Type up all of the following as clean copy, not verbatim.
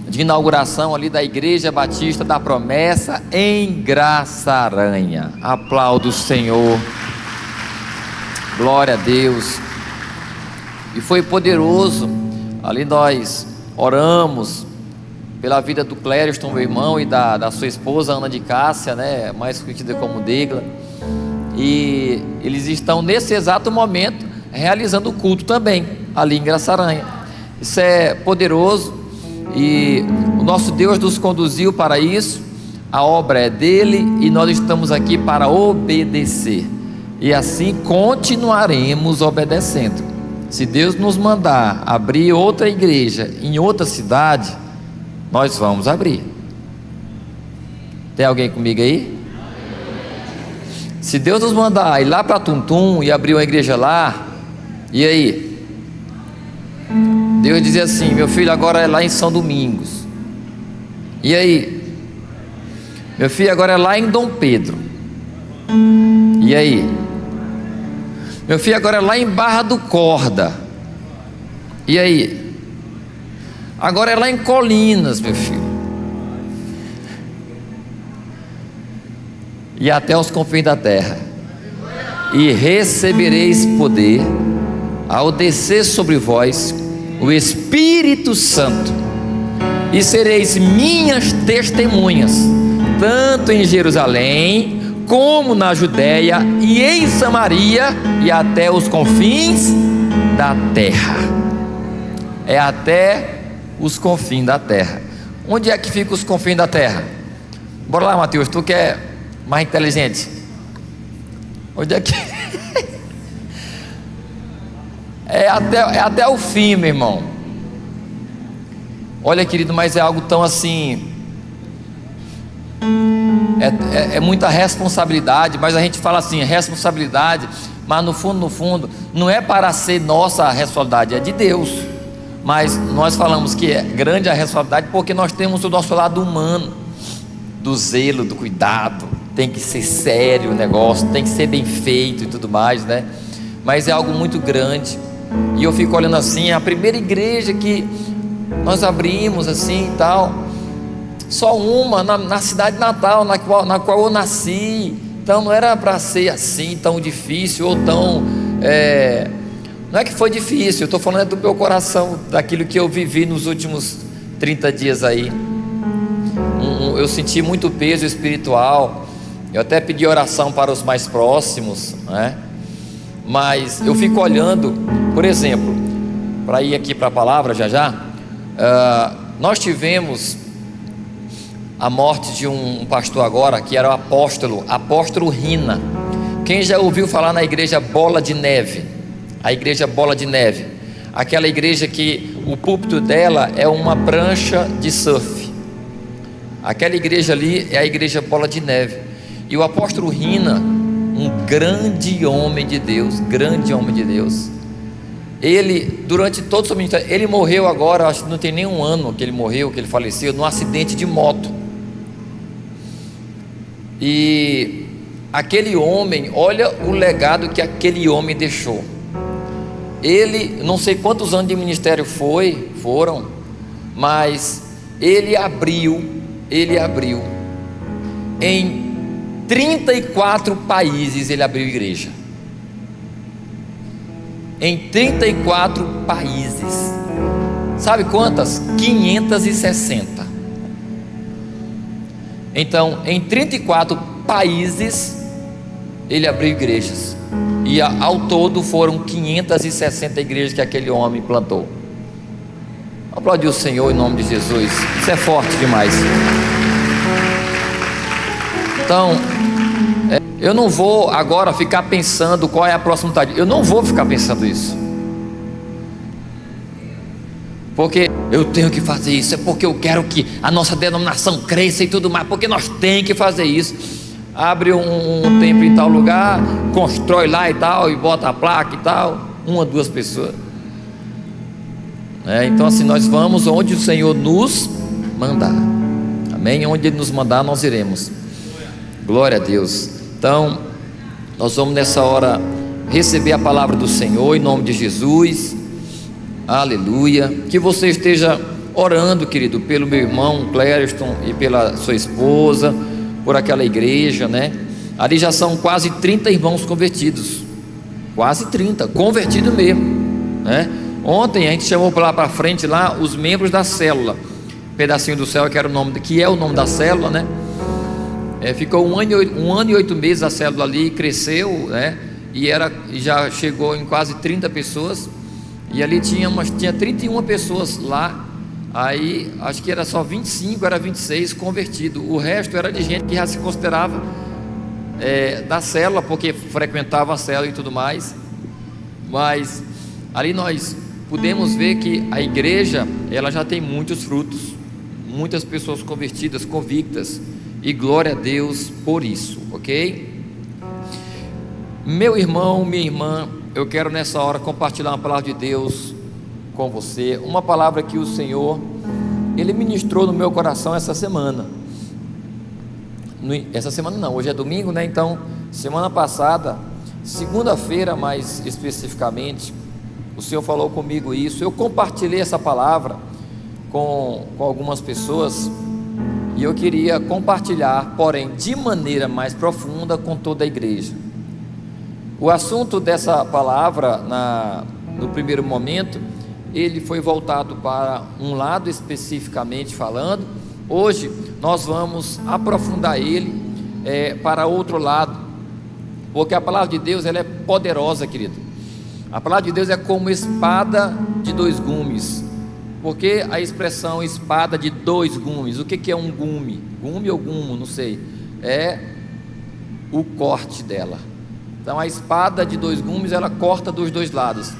de inauguração ali da Igreja Batista da Promessa em Graçaranha. Aplauda o Senhor, glória a Deus. E foi poderoso. Ali nós oramos pela vida do Clériston, meu irmão, e da sua esposa Ana de Cássia, né, mais conhecida como Degla. E eles estão nesse exato momento realizando o culto também ali em Graçaranha. Isso é poderoso, e o nosso Deus nos conduziu para isso. A obra é dele e nós estamos aqui para obedecer, e assim continuaremos obedecendo. Se Deus nos mandar abrir outra igreja em outra cidade, nós vamos abrir. Tem alguém comigo aí? Se Deus nos mandar ir lá para Tuntum e abrir uma igreja lá, e aí? Deus dizia assim: meu filho, agora é lá em São Domingos. E aí? Meu filho, agora é lá em Dom Pedro. E aí? Meu filho, agora é lá em Barra do Corda. E aí? Agora é lá em Colinas, meu filho. E até os confins da terra. E recebereis poder ao descer sobre vós o Espírito Santo, e sereis minhas testemunhas, tanto em Jerusalém, como na Judéia e em Samaria, e até os confins da terra. É até os confins da terra. Onde é que fica os confins da terra? Bora lá, Mateus, tu que é mais inteligente. Onde é que... É até o fim, meu irmão. Olha, querido, mas é algo tão assim, é muita responsabilidade. Mas a gente fala assim, responsabilidade, mas no fundo, não é para ser nossa responsabilidade, é de Deus. Mas nós falamos que é grande a responsabilidade porque nós temos o nosso lado humano, do zelo, do cuidado. Tem que ser sério o negócio, tem que ser bem feito e tudo mais, né? Mas é algo muito grande. E eu fico olhando assim, a primeira igreja que nós abrimos assim e tal, só uma na cidade natal, na qual eu nasci. Então não era para ser assim tão difícil, ou tão não é que foi difícil, eu estou falando do meu coração, daquilo que eu vivi nos últimos 30 dias aí. Eu senti muito peso espiritual. Eu até pedi oração para os mais próximos, né? Mas eu fico olhando, por exemplo, para ir aqui para a palavra já, nós tivemos a morte de um pastor agora, que era o apóstolo Rina. Quem já ouviu falar na igreja Bola de Neve? A igreja Bola de Neve, aquela igreja que o púlpito dela é uma prancha de surf. Aquela igreja ali é a igreja Bola de Neve. E o apóstolo Rina, um grande homem de Deus, ele, durante todo o seu ministério, ele morreu agora, acho que não tem nem um ano que ele morreu, que ele faleceu, num acidente de moto. E aquele homem, olha o legado que aquele homem deixou. Ele, não sei quantos anos de ministério foram, mas ele abriu em 34 países, ele abriu igreja. Em 34 países. Sabe quantas? 560. Então, em 34 países ele abriu igrejas. E ao todo foram 560 igrejas que aquele homem plantou. Aplaudir o Senhor em nome de Jesus. Isso é forte demais. Então, eu não vou agora ficar pensando qual é a próxima tarde. Eu não vou ficar pensando isso, porque eu tenho que fazer isso, é porque eu quero que a nossa denominação cresça e tudo mais, porque nós temos que fazer isso. Abre um templo em tal lugar, constrói lá e tal, e bota a placa e tal, 1 ou 2 pessoas. Então assim, nós vamos onde o Senhor nos mandar. Amém? Onde Ele nos mandar, nós iremos. Glória a Deus. Então, nós vamos nessa hora receber a palavra do Senhor em nome de Jesus. Aleluia. Que você esteja orando, querido, pelo meu irmão Clériston e pela sua esposa, por aquela igreja, né? Ali já são quase 30 irmãos convertidos, quase 30, convertidos mesmo, né? Ontem a gente chamou lá para frente lá os membros da célula, Pedacinho do Céu, que era o nome, que é o nome da célula, né? Ficou um ano e 8 meses a célula ali, cresceu, né? E já chegou em quase 30 pessoas. E ali tinha 31 pessoas lá. Aí acho que era só 25, era 26 convertidos. O resto era de gente que já se considerava da célula, porque frequentava a célula e tudo mais. Mas ali nós podemos ver que a igreja, ela já tem muitos frutos, muitas pessoas convertidas, convictas, e glória a Deus por isso, ok? Meu irmão, minha irmã, eu quero nessa hora compartilhar uma palavra de Deus com você, uma palavra que o Senhor, Ele ministrou no meu coração essa semana. Essa semana não, hoje é domingo, né? Então, semana passada, segunda-feira mais especificamente, o Senhor falou comigo isso. Eu compartilhei essa palavra com algumas pessoas, e eu queria compartilhar, porém de maneira mais profunda, com toda a igreja. O assunto dessa palavra, no primeiro momento, ele foi voltado para um lado especificamente falando. Hoje nós vamos aprofundar ele para outro lado, porque a palavra de Deus, ela é poderosa, querido. A palavra de Deus é como espada de dois gumes. Porque a expressão espada de dois gumes, o que é um gume? Gume ou gumo, não sei. É o corte dela. Então a espada de dois gumes, ela corta dos dois lados.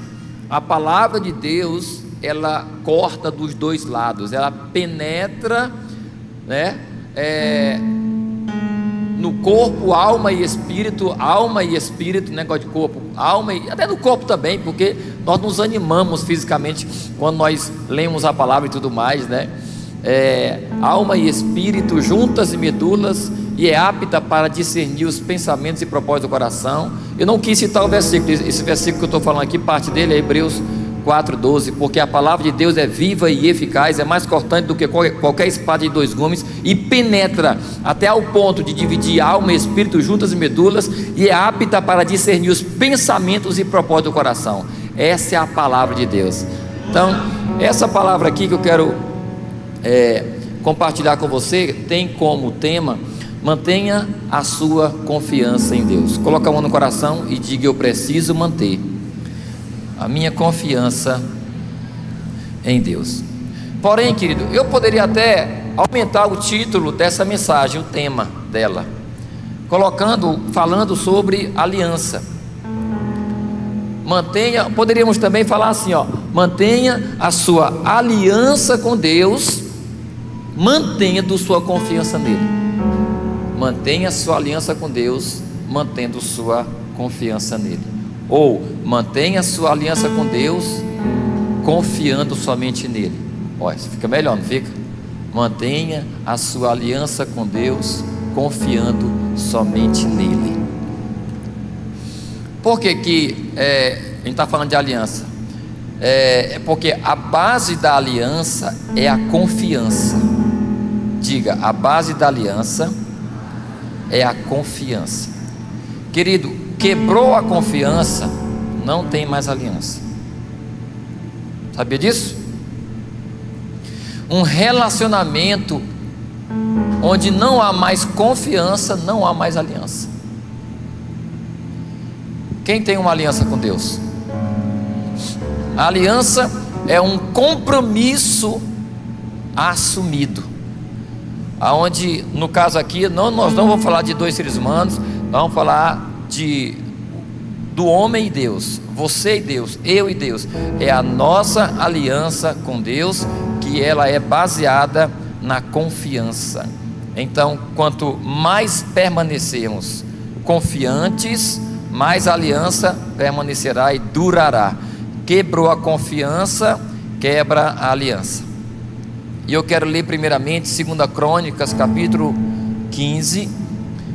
A palavra de Deus, ela corta dos dois lados. Ela penetra, né? No corpo, alma e espírito, negócio de corpo, alma e até no corpo também, porque nós nos animamos fisicamente quando nós lemos a palavra e tudo mais, né? Alma e espírito juntas e medulas, e é apta para discernir os pensamentos e propósitos do coração. Eu não quis citar o versículo, esse versículo que eu estou falando aqui, parte dele é Hebreus 4:12, porque a palavra de Deus é viva e eficaz, é mais cortante do que qualquer espada de dois gumes, e penetra até ao ponto de dividir alma e espírito juntas e medulas, e é apta para discernir os pensamentos e propósitos do coração. Essa é a palavra de Deus. Então, essa palavra aqui que eu quero compartilhar com você, tem como tema: mantenha a sua confiança em Deus. Coloca a mão no coração e diga: eu preciso manter a minha confiança em Deus. Porém, querido, eu poderia até aumentar o título dessa mensagem, o tema dela, falando sobre aliança. Poderíamos também falar assim, mantenha a sua aliança com Deus, mantendo sua confiança nele. Mantenha a sua aliança com Deus, mantendo sua confiança nele. Ou mantenha a sua aliança com Deus, confiando somente nele. Olha, fica melhor, não fica? Mantenha a sua aliança com Deus, confiando somente nele. Por que a gente está falando de aliança? Porque a base da aliança é a confiança. Diga: a base da aliança é a confiança. Querido, quebrou a confiança, não tem mais aliança. Sabia disso? Um relacionamento onde não há mais confiança, não há mais aliança. Quem tem uma aliança com Deus? A aliança é um compromisso assumido, aonde, no caso aqui, nós não vamos falar de dois seres humanos, nós vamos falar do homem e Deus, você e Deus, eu e Deus. É a nossa aliança com Deus, que ela é baseada na confiança. Então, quanto mais permanecermos confiantes, mais a aliança permanecerá e durará. Quebrou a confiança, quebra a aliança. E eu quero ler primeiramente 2 Crônicas, capítulo 15,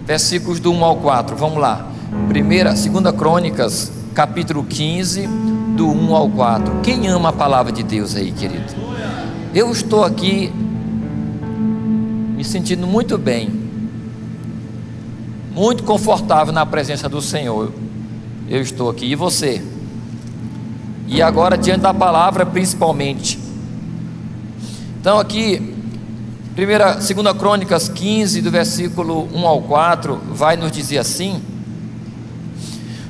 versículos do 1 ao 4. Vamos lá. 2 Crônicas, capítulo 15, do 1 ao 4. Quem ama a palavra de Deus aí, querido? eu estou aqui me sentindo muito bem, muito confortável na presença do Senhor. Eu estou aqui, e você? E agora diante da palavra principalmente. Então aqui, 2 Crônicas 15, do versículo 1 ao 4, vai nos dizer assim: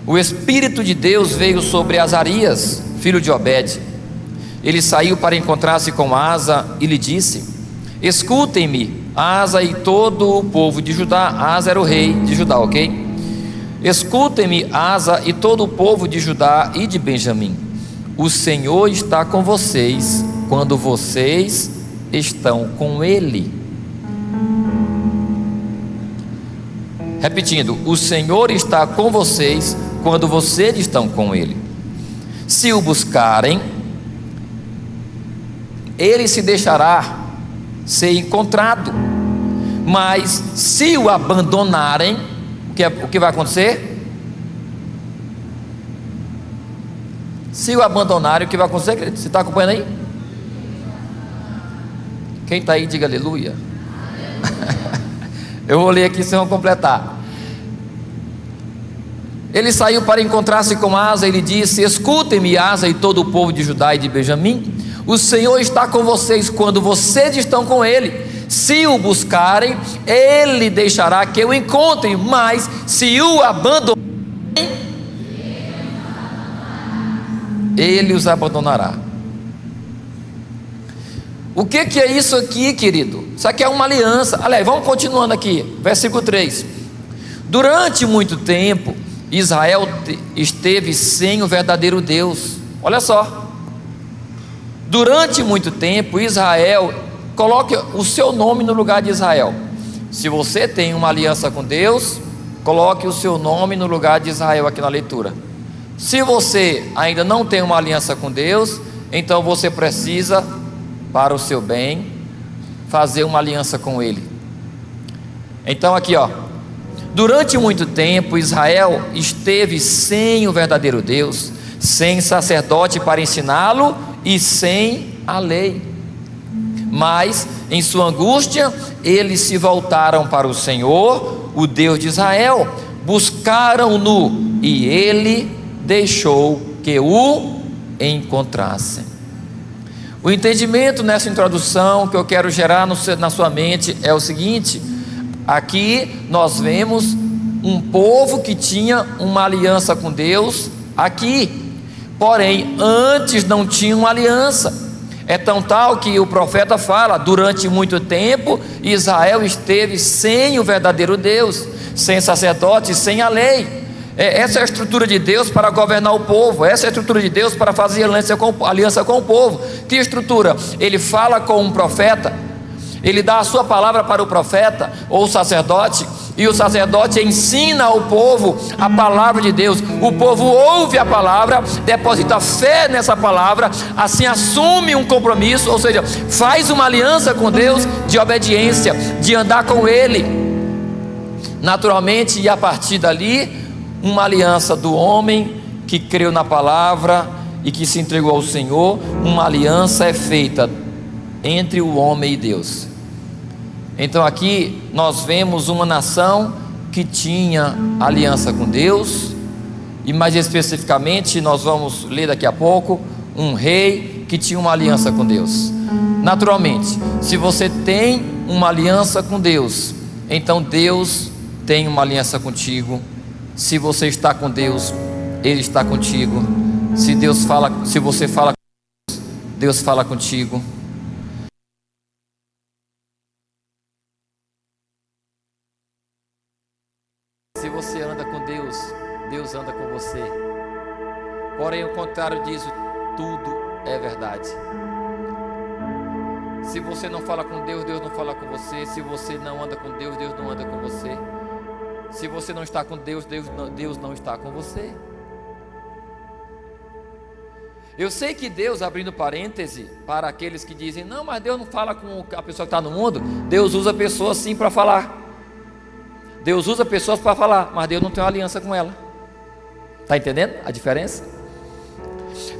o Espírito de Deus veio sobre Azarias, filho de Obed. Ele saiu para encontrar-se com Asa e lhe disse: escutem-me, Asa e todo o povo de Judá. Asa era o rei de Judá, ok? Escutem-me, Asa e todo o povo de Judá e de Benjamim. O Senhor está com vocês quando vocês estão com Ele. Repetindo, o Senhor está com vocês quando vocês estão com Ele. Se o buscarem, Ele se deixará ser encontrado. Mas se o abandonarem, o que vai acontecer? Se o abandonarem, o que vai acontecer, querido? Você está acompanhando aí? Quem está aí, diga aleluia. Eu vou ler aqui, vocês vão completar. Ele saiu para encontrar-se com Asa e lhe disse: escutem-me, Asa e todo o povo de Judá e de Benjamim. O Senhor está com vocês quando vocês estão com Ele. Se o buscarem, Ele deixará que o encontrem. Mas se o abandonarem, Ele os abandonará. O que é isso aqui, querido? Isso aqui é uma aliança. Aliás, vamos continuando aqui, versículo 3. Durante muito tempo, Israel esteve sem o verdadeiro Deus. Olha só. Durante muito tempo, Israel, coloque o seu nome no lugar de Israel. Se você tem uma aliança com Deus, coloque o seu nome no lugar de Israel aqui na leitura. Se você ainda não tem uma aliança com Deus, então você precisa, para o seu bem, fazer uma aliança com Ele. Então aqui ó, durante muito tempo Israel esteve sem o verdadeiro Deus, sem sacerdote para ensiná-lo e sem a lei. Mas em sua angústia eles se voltaram para o Senhor, o Deus de Israel, buscaram-no e Ele deixou que o encontrassem. O entendimento nessa introdução que eu quero gerar na sua mente é o seguinte: aqui nós vemos um povo que tinha uma aliança com Deus aqui, porém antes não tinha uma aliança. É tão tal que o profeta fala: durante muito tempo Israel esteve sem o verdadeiro Deus, sem sacerdote, sem a lei. Essa é a estrutura de Deus para governar o povo. Essa é a estrutura de Deus para fazer aliança com o povo. Que estrutura? Ele fala com um profeta, ele dá a sua palavra para o profeta ou o sacerdote, e o sacerdote ensina ao povo a palavra de Deus. O povo ouve a palavra, deposita fé nessa palavra, assim assume um compromisso, ou seja, faz uma aliança com Deus de obediência, de andar com Ele naturalmente, e a partir dali uma aliança do homem que creu na palavra e que se entregou ao Senhor. Uma aliança é feita entre o homem e Deus. Então aqui nós vemos uma nação que tinha aliança com Deus, e mais especificamente nós vamos ler daqui a pouco, um rei que tinha uma aliança com Deus. Naturalmente, se você tem uma aliança com Deus, então Deus tem uma aliança contigo. Se você está com Deus, Ele está contigo. Se você fala com Deus, Deus fala contigo. Se você anda com Deus, Deus anda com você. Porém, o contrário disso, tudo é verdade. Se você não fala com Deus, Deus não fala com você. Se você não anda com Deus, Deus não anda com você. Se você não está com Deus, Deus não está com você. Eu sei que Deus, abrindo parêntese para aqueles que dizem: não, mas Deus não fala com a pessoa que está no mundo. Deus usa pessoas sim para falar. Deus usa pessoas para falar, mas Deus não tem uma aliança com ela. Está entendendo a diferença?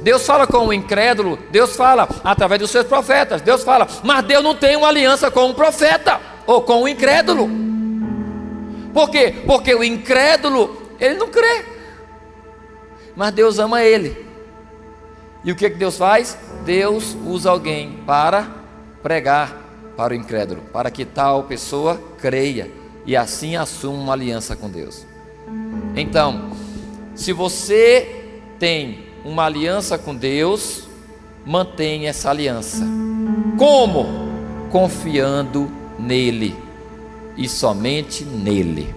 Deus fala com o incrédulo, Deus fala através dos seus profetas, Deus fala, mas Deus não tem uma aliança com o profeta ou com o incrédulo. Por quê? Porque o incrédulo, ele não crê, mas Deus ama ele. E o que Deus faz? Deus usa alguém para pregar para o incrédulo, para que tal pessoa creia e assim assuma uma aliança com Deus. Então, se você tem uma aliança com Deus, mantenha essa aliança. Como? Confiando nele e somente nele.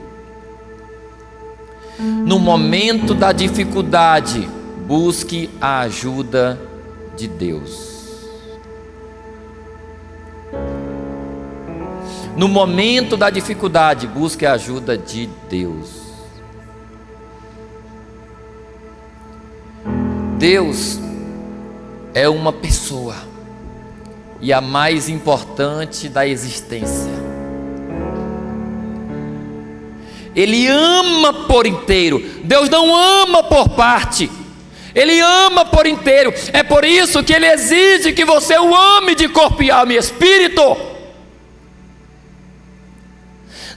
No momento da dificuldade, busque a ajuda de Deus. No momento da dificuldade, busque a ajuda de Deus. Deus é uma pessoa e a mais importante da existência. Ele ama por inteiro. Deus não ama por parte, Ele ama por inteiro. É por isso que Ele exige que você o ame de corpo e alma e espírito.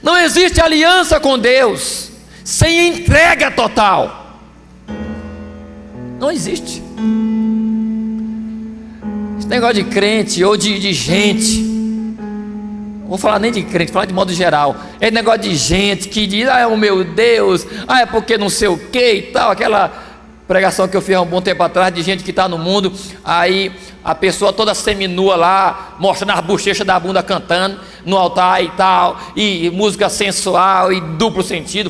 Não existe aliança com Deus sem entrega total. Não existe. Esse negócio de crente ou de gente, não vou falar nem de crente, vou falar de modo geral. É negócio de gente que diz, ah, é o meu Deus, ah, é porque não sei o que e tal. Aquela pregação que eu fiz há um bom tempo atrás de gente que está no mundo, aí a pessoa toda seminua lá, mostrando as bochechas da bunda cantando no altar e tal, e música sensual e duplo sentido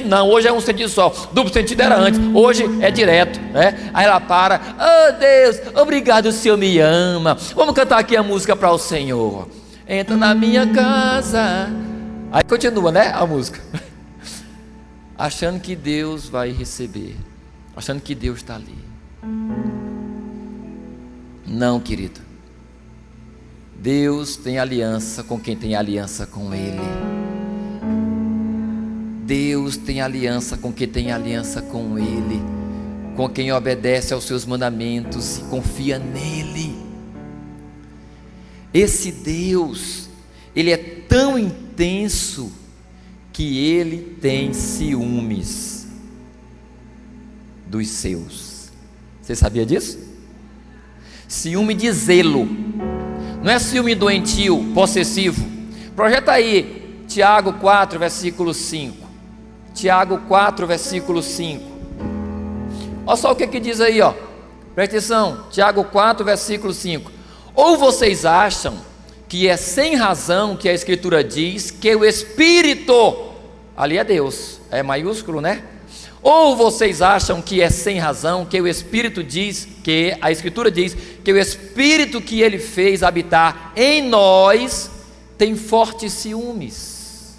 não, hoje é um sentido só, duplo sentido era antes, hoje é direto, né? Aí ela para, oh Deus, obrigado, o Senhor me ama, vamos cantar aqui a música para o Senhor, entra na minha casa, aí continua, né, a música, achando que Deus vai receber, achando que Deus está ali. Não, querido. Deus tem aliança com quem tem aliança com Ele. Deus tem aliança com quem tem aliança com Ele, com quem obedece aos seus mandamentos e confia nele. Esse Deus, Ele é tão intenso que Ele tem ciúmes dos seus. Você sabia disso? Ciúme de zelo, não é ciúme doentio, possessivo. Projeta aí Tiago 4, versículo 5. Tiago 4, versículo 5. Olha só o que diz aí, ó. Presta atenção, Tiago 4, versículo 5. Ou vocês acham que é sem razão que a Escritura diz que o Espírito, ali é Deus, é maiúsculo, né? Ou vocês acham que é sem razão que o Espírito diz, que a Escritura diz, que o Espírito que Ele fez habitar em nós tem fortes ciúmes?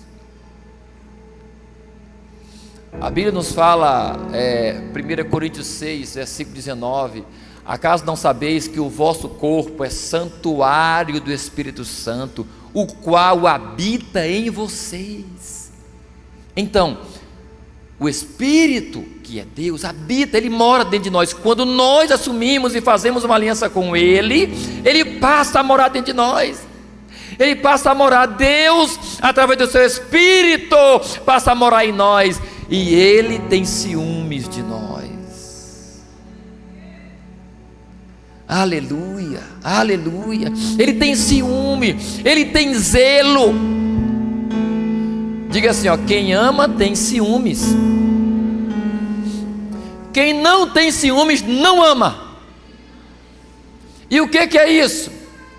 A Bíblia nos fala, 1 Coríntios 6, versículo 19, acaso não sabeis que o vosso corpo é santuário do Espírito Santo, o qual habita em vocês? Então, o Espírito, que é Deus, habita, Ele mora dentro de nós. Quando nós assumimos e fazemos uma aliança com Ele, Ele passa a morar dentro de nós. Ele passa a morar, Deus, através do seu Espírito, passa a morar em nós. E Ele tem ciúmes de nós. Aleluia, aleluia. Ele tem ciúme, Ele tem zelo. Diga assim, ó, quem ama tem ciúmes. Quem não tem ciúmes não ama. E o que é isso?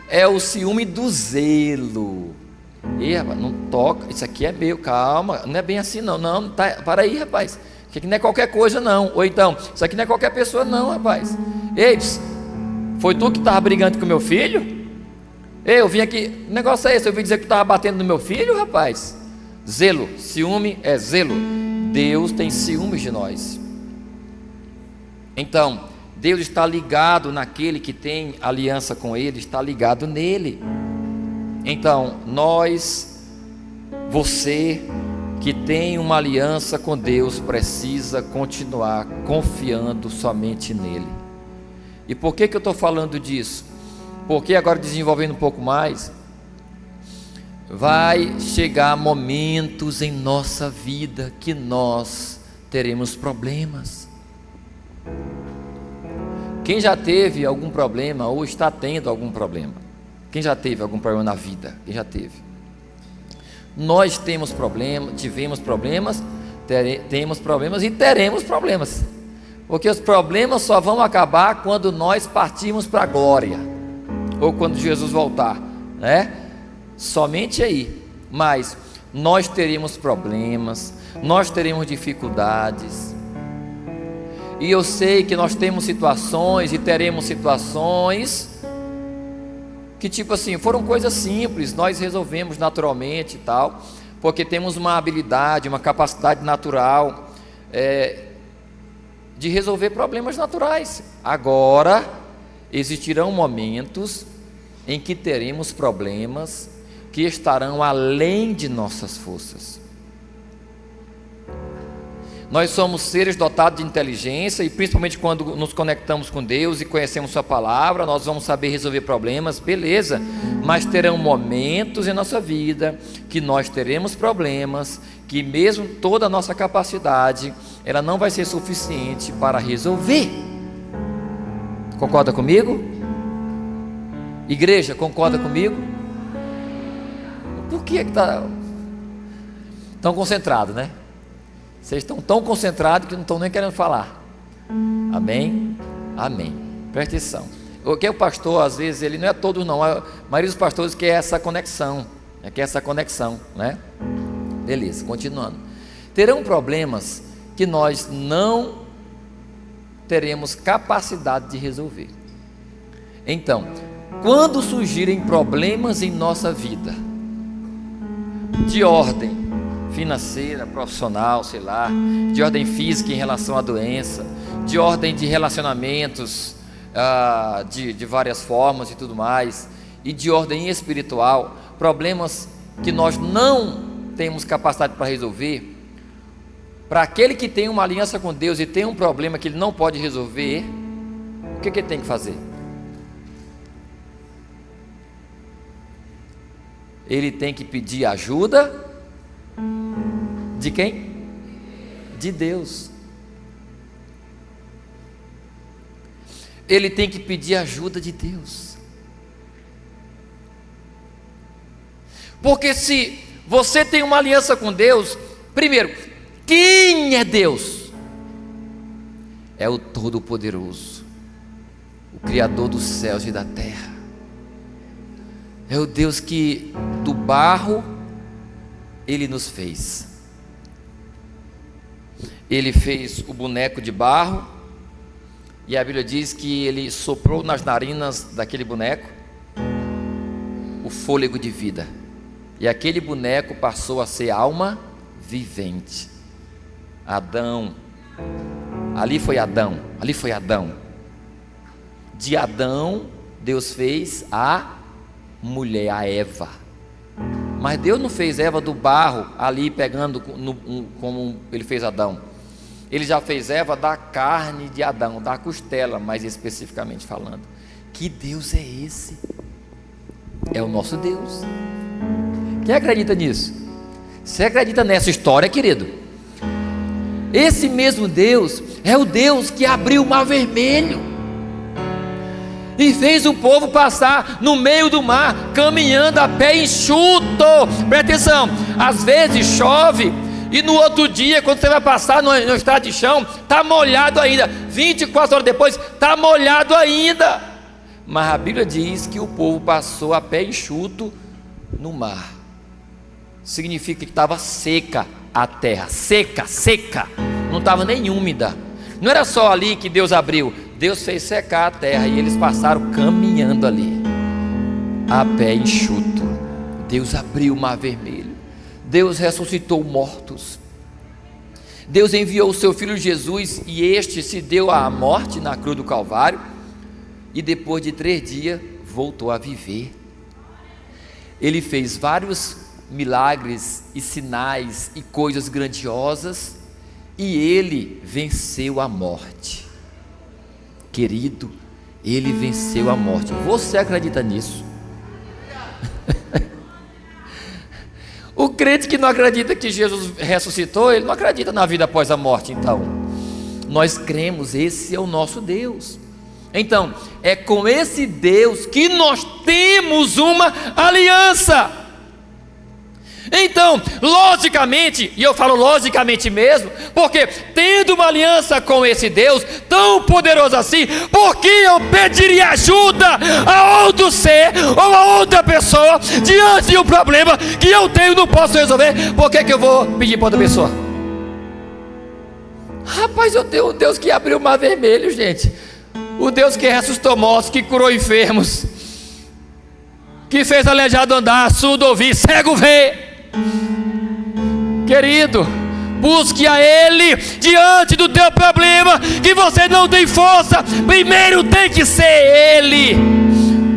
É o ciúme do zelo. E rapaz, não toca, isso aqui é meu, calma, não é bem assim não, não, tá, para aí rapaz, isso aqui não é qualquer coisa não, ou então, isso aqui não é qualquer pessoa não rapaz. Ei, foi tu que estava brigando com meu filho? Ei, eu vim aqui, que negócio é esse? Eu vim dizer que tu estava batendo no meu filho, rapaz? Zelo, ciúme é zelo. Deus tem ciúmes de nós. Então, Deus está ligado naquele que tem aliança com Ele, está ligado nele. Então, você que tem uma aliança com Deus, precisa continuar confiando somente nele. E por que eu estou falando disso? Porque agora, desenvolvendo um pouco mais, vai chegar momentos em nossa vida que nós teremos problemas. Quem já teve algum problema ou está tendo algum problema? Quem já teve algum problema na vida? Quem já teve? Nós temos problemas, tivemos problemas, temos problemas e teremos problemas. Porque os problemas só vão acabar quando nós partirmos para a glória, ou quando Jesus voltar, né? Somente aí. Mas nós teremos problemas, nós teremos dificuldades. E eu sei que nós temos situações e teremos situações que, tipo assim, foram coisas simples, nós resolvemos naturalmente e tal, porque temos uma habilidade, uma capacidade natural de resolver problemas naturais. Agora, existirão momentos em que teremos problemas que estarão além de nossas forças. Nós somos seres dotados de inteligência, e principalmente quando nos conectamos com Deus e conhecemos sua palavra, nós vamos saber resolver problemas, beleza, mas terão momentos em nossa vida que nós teremos problemas, que mesmo toda a nossa capacidade, ela não vai ser suficiente para resolver. Concorda comigo? Igreja, concorda comigo? Por que está tão concentrado, né? Vocês estão tão concentrados que não estão nem querendo falar. Amém? Amém. Presta atenção. O que é o pastor, às vezes, ele não é todo não, a maioria dos pastores quer essa conexão, né? Beleza, continuando. Terão problemas que nós não teremos capacidade de resolver. Então, quando surgirem problemas em nossa vida, de ordem financeira, profissional, sei lá, de ordem física em relação à doença, de ordem de relacionamentos, de várias formas e tudo mais, e de ordem espiritual, problemas que nós não temos capacidade para resolver. Para aquele que tem uma aliança com Deus e tem um problema que ele não pode resolver, o que ele tem que fazer? Ele tem que pedir ajuda de quem? De Deus. Ele tem que pedir ajuda de Deus. Porque se você tem uma aliança com Deus, primeiro, quem é Deus? É o Todo-Poderoso, o Criador dos céus e da terra. É o Deus que do barro Ele nos fez. Ele fez o boneco de barro, e a Bíblia diz que Ele soprou nas narinas daquele boneco o fôlego de vida, e aquele boneco passou a ser alma vivente. Adão, ali foi Adão. De Adão, Deus fez a mulher, a Eva. Mas Deus não fez Eva do barro, ali pegando como Ele fez Adão. Ele já fez Eva da carne de Adão, da costela, mais especificamente falando. Que Deus é esse? É o nosso Deus. Quem acredita nisso? Você acredita nessa história, querido? Esse mesmo Deus é o Deus que abriu o mar vermelho e fez o povo passar no meio do mar, caminhando a pé enxuto. Presta atenção, às vezes chove, e no outro dia, quando você vai passar no estrado de chão, está molhado ainda. 24 horas depois, está molhado ainda. Mas a Bíblia diz que o povo passou a pé enxuto no mar. Significa que estava seca a terra, seca, não estava nem úmida. Não era só ali que Deus abriu, Deus fez secar a terra, e eles passaram caminhando ali, a pé enxuto. Deus abriu o mar vermelho, Deus ressuscitou mortos, Deus enviou o seu Filho Jesus, e este se deu à morte na cruz do Calvário, e depois de 3 dias voltou a viver. Ele fez vários milagres e sinais e coisas grandiosas, e ele venceu a morte. Querido, Ele venceu a morte. Você acredita nisso? O crente que não acredita que Jesus ressuscitou, ele não acredita na vida após a morte. Então, nós cremos, esse é o nosso Deus. Então, é com esse Deus que nós temos uma aliança. Então, logicamente, e eu falo logicamente mesmo, porque tendo uma aliança com esse Deus tão poderoso assim, por que eu pediria ajuda a outro ser ou a outra pessoa diante de um problema que eu tenho e não posso resolver? Por que eu vou pedir para outra pessoa? Rapaz, eu tenho um Deus que abriu o mar vermelho, gente. O Deus que ressuscitou mortos, que curou enfermos, que fez aleijado andar, surdo ouvir, cego ver. Querido, busque a Ele diante do teu problema, que você não tem força. Primeiro tem que ser Ele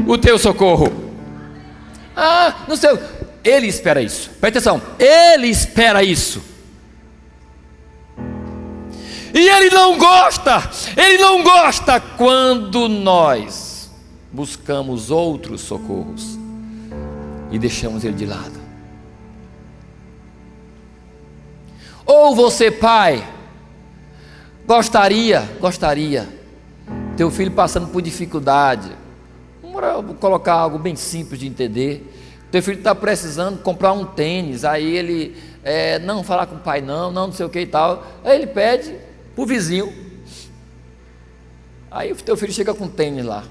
o teu socorro. Não sei, Ele espera isso. Presta atenção, Ele espera isso. E Ele não gosta quando nós buscamos outros socorros e deixamos Ele de lado. Ou você, pai, gostaria, teu filho passando por dificuldade, vou colocar algo bem simples de entender, teu filho está precisando comprar um tênis, aí ele, não falar com o pai não sei o que e tal, aí ele pede para o vizinho, aí o teu filho chega com tênis lá,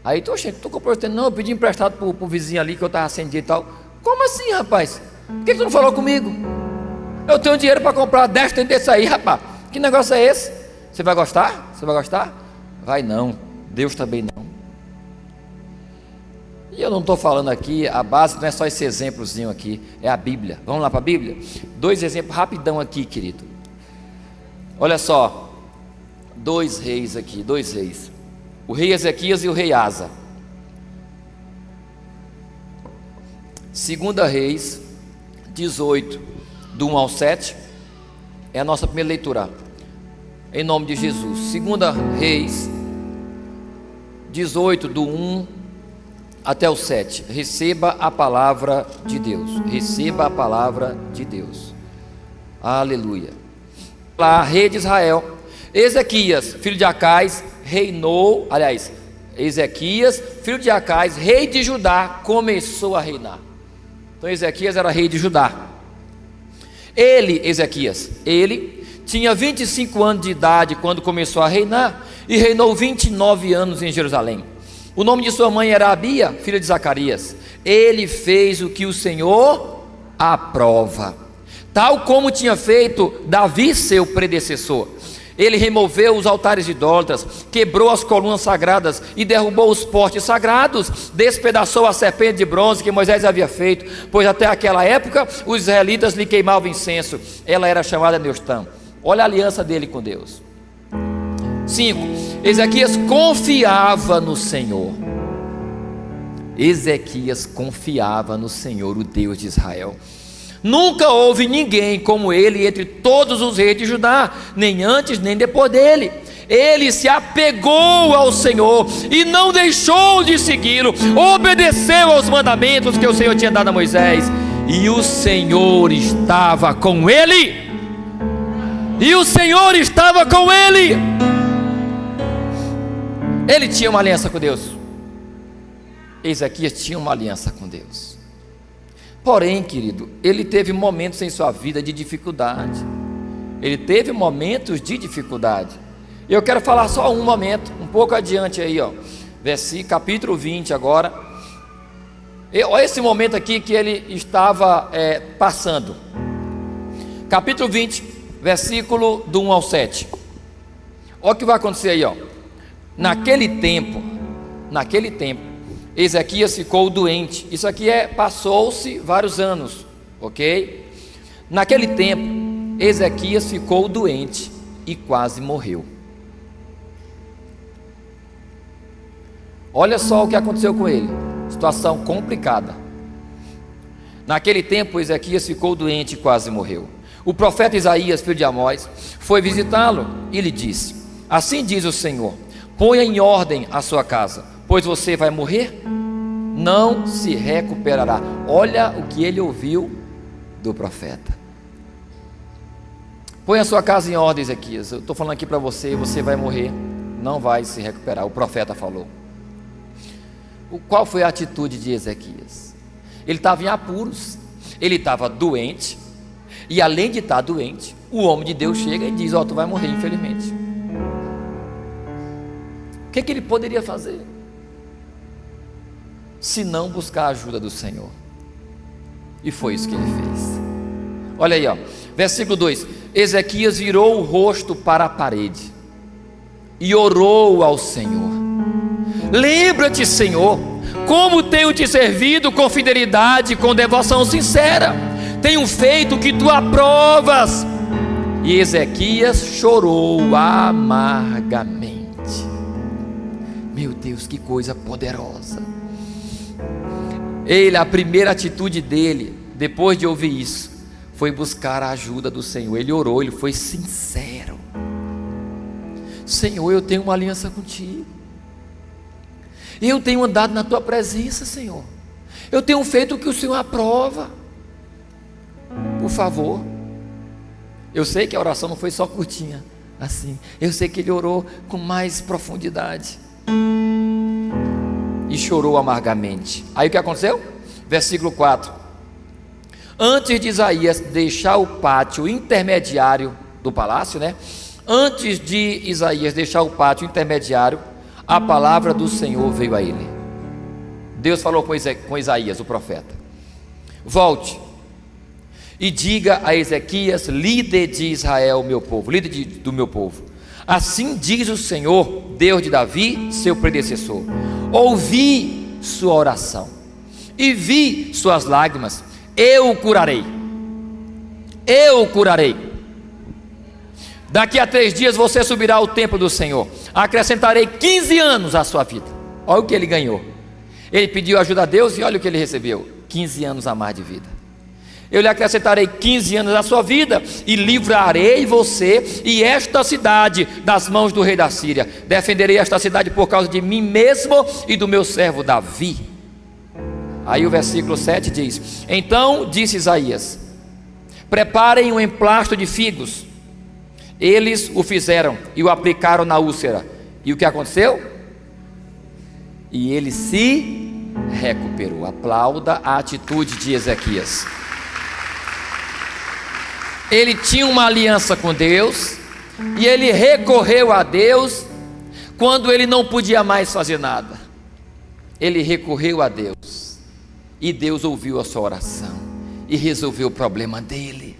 aí tu comprou o tênis, não, eu pedi emprestado para o vizinho ali que eu estava sem dinheiro e tal. Como assim, rapaz? Por que tu não falou comigo? Eu tenho dinheiro para comprar 10 tênis desse aí, rapaz. Que negócio é esse? Você vai gostar? Vai não, Deus também não. E eu não estou falando aqui, a base não é só esse exemplozinho aqui, é a Bíblia. Vamos lá para a Bíblia? 2 exemplos rapidão aqui, querido. Olha só, 2 reis aqui, 2 reis. O rei Ezequias e o rei Asa. 2 Reis 18, do 1 ao 7, é a nossa primeira leitura, em nome de Jesus. 2 Reis 18, do 1 até o 7, receba a palavra de Deus, aleluia. Lá, rei de Israel, Ezequias, filho de Acais, reinou, Ezequias, filho de Acais, rei de Judá, começou a reinar. Então Ezequias era rei de Judá. Ezequias, tinha 25 anos de idade quando começou a reinar e reinou 29 anos em Jerusalém. O nome de sua mãe era Abia, filha de Zacarias. Ele fez o que o Senhor aprova, tal como tinha feito Davi, seu predecessor. Ele removeu os altares idólatras, quebrou as colunas sagradas e derrubou os postes sagrados, despedaçou a serpente de bronze que Moisés havia feito, pois até aquela época os israelitas lhe queimavam incenso. Ela era chamada Neustã. Olha a aliança dele com Deus. 5. Ezequias confiava no Senhor. Ezequias confiava no Senhor, o Deus de Israel. Nunca houve ninguém como ele entre todos os reis de Judá, nem antes nem depois dele. Ele se apegou ao Senhor e não deixou de segui-lo, obedeceu aos mandamentos que o Senhor tinha dado a Moisés, e o Senhor estava com ele. Ele tinha uma aliança com Deus. Ezequias tinha uma aliança com Deus. Porém, querido, ele teve momentos em sua vida de dificuldade. E eu quero falar só um momento, um pouco adiante aí, versículo, capítulo 20 agora. Olha esse momento aqui que ele estava passando. Capítulo 20, versículo do 1 ao 7. Olha o que vai acontecer aí, Naquele tempo, Ezequias ficou doente. Isso aqui passou-se vários anos, ok? Naquele tempo, Ezequias ficou doente e quase morreu. Olha só o que aconteceu com ele. Situação complicada. Naquele tempo, Ezequias ficou doente e quase morreu. O profeta Isaías, filho de Amós, foi visitá-lo e lhe disse: assim diz o Senhor: ponha em ordem a sua casa, pois você vai morrer, não se recuperará. Olha o que ele ouviu do profeta. Põe a sua casa em ordem, Ezequias. Eu estou falando aqui para você, você vai morrer, não vai se recuperar. O profeta falou. Qual foi a atitude de Ezequias? Ele estava em apuros, ele estava doente, e além de estar doente, o homem de Deus chega e diz: ó, tu vai morrer, infelizmente. O que ele poderia fazer? Se não buscar a ajuda do Senhor. E foi isso que ele fez. Olha aí, ó, versículo 2: Ezequias virou o rosto para a parede e orou ao Senhor: lembra-te, Senhor, como tenho te servido com fidelidade, com devoção sincera, tenho feito o que tu aprovas. E Ezequias chorou amargamente. Meu Deus, que coisa poderosa. A primeira atitude dele, depois de ouvir isso, foi buscar a ajuda do Senhor. Ele orou, ele foi sincero: Senhor, eu tenho uma aliança contigo, eu tenho andado na tua presença, Senhor, eu tenho feito o que o Senhor aprova, por favor. Eu sei que a oração não foi só curtinha assim, eu sei que ele orou com mais profundidade e chorou amargamente. Aí o que aconteceu? Versículo 4: antes de Isaías deixar o pátio intermediário do palácio, antes de Isaías deixar o pátio intermediário, a palavra do Senhor veio a ele. Deus falou com Isaías, o profeta: volte e diga a Ezequias, líder de Israel, meu povo, líder do meu povo: assim diz o Senhor, Deus de Davi, seu predecessor: ouvi sua oração e vi suas lágrimas, eu o curarei, eu o curarei. Daqui a 3 dias você subirá ao templo do Senhor, acrescentarei 15 anos à sua vida. Olha o que ele ganhou. Ele pediu ajuda a Deus e olha o que ele recebeu: 15 anos a mais de vida. Eu lhe acrescentarei 15 anos à sua vida e livrarei você e esta cidade das mãos do rei da Síria. Defenderei esta cidade por causa de mim mesmo e do meu servo Davi. Aí o versículo 7 diz: então disse Isaías: preparem um emplasto de figos. Eles o fizeram e o aplicaram na úlcera. E o que aconteceu? E ele se recuperou. Aplauda a atitude de Ezequias. Ele tinha uma aliança com Deus e ele recorreu a Deus quando ele não podia mais fazer nada. Ele recorreu a Deus e Deus ouviu a sua oração e resolveu o problema dele.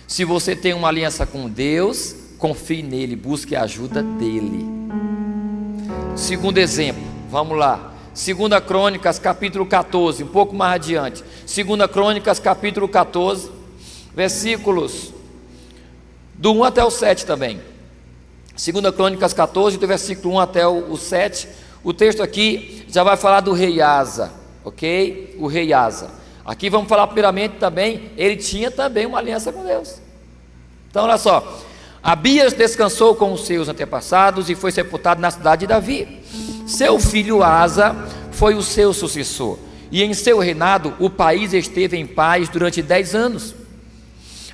Se você tem uma aliança com Deus, confie nele, busque a ajuda dele. Segundo exemplo, vamos lá, 2 Crônicas capítulo 14, um pouco mais adiante. 2 Crônicas capítulo 14, versículos do 1 até o 7 também. 2 Crônicas 14, do versículo 1 até o 7. O texto aqui já vai falar do rei Asa, ok? O rei Asa. Aqui vamos falar primeiramente também, ele tinha também uma aliança com Deus. Então olha só: Abias descansou com os seus antepassados e foi sepultado na cidade de Davi. Seu filho Asa foi o seu sucessor, e em seu reinado o país esteve em paz durante 10 anos.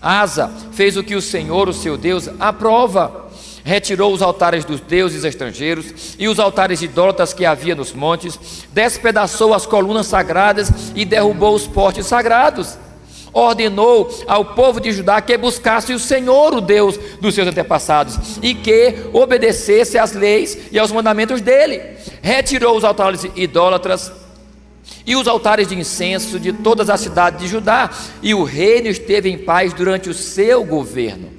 Asa fez o que o Senhor, o seu Deus, aprova. Retirou os altares dos deuses estrangeiros e os altares idólatras que havia nos montes, despedaçou as colunas sagradas e derrubou os postes sagrados. Ordenou ao povo de Judá que buscasse o Senhor, o Deus dos seus antepassados, e que obedecesse às leis e aos mandamentos dele. Retirou os altares idólatras e os altares de incenso de todas as cidades de Judá, e o reino esteve em paz durante o seu governo.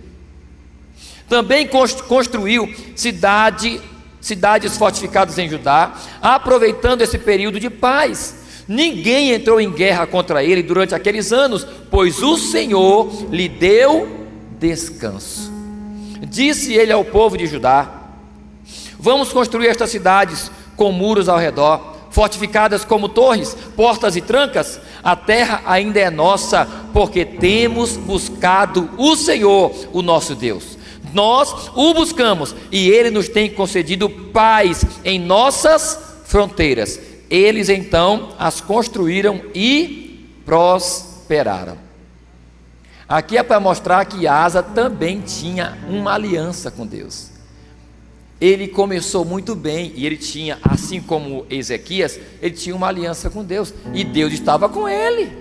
Também construiu cidades fortificadas em Judá, aproveitando esse período de paz. Ninguém entrou em guerra contra ele durante aqueles anos, pois o Senhor lhe deu descanso. Disse ele ao povo de Judá: vamos construir estas cidades com muros ao redor, fortificadas como torres, portas e trancas. A terra ainda é nossa, porque temos buscado o Senhor, o nosso Deus. nós o buscamos e Ele nos tem concedido paz em nossas fronteiras. Eles então as construíram e prosperaram. Aqui é para mostrar que Asa também tinha uma aliança com Deus. Ele começou muito bem e ele tinha, assim como Ezequias, ele tinha uma aliança com Deus e Deus estava com ele.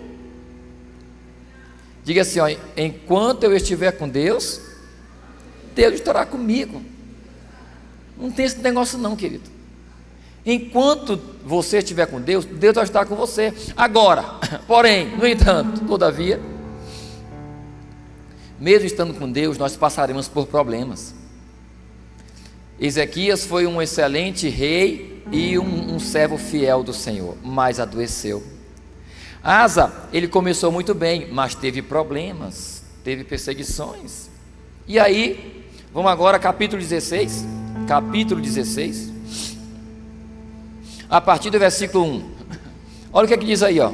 Diga assim, ó, enquanto eu estiver com Deus, Deus estará comigo. Não tem esse negócio não, querido. Enquanto você estiver com Deus, Deus vai estar com você. Agora, porém, no entanto, todavia, mesmo estando com Deus, nós passaremos por problemas. Ezequias foi um excelente rei e um servo fiel do Senhor, mas adoeceu. Asa, ele começou muito bem, mas teve problemas, teve perseguições. E aí, vamos agora capítulo 16, a partir do versículo 1. Olha o que diz aí, ó.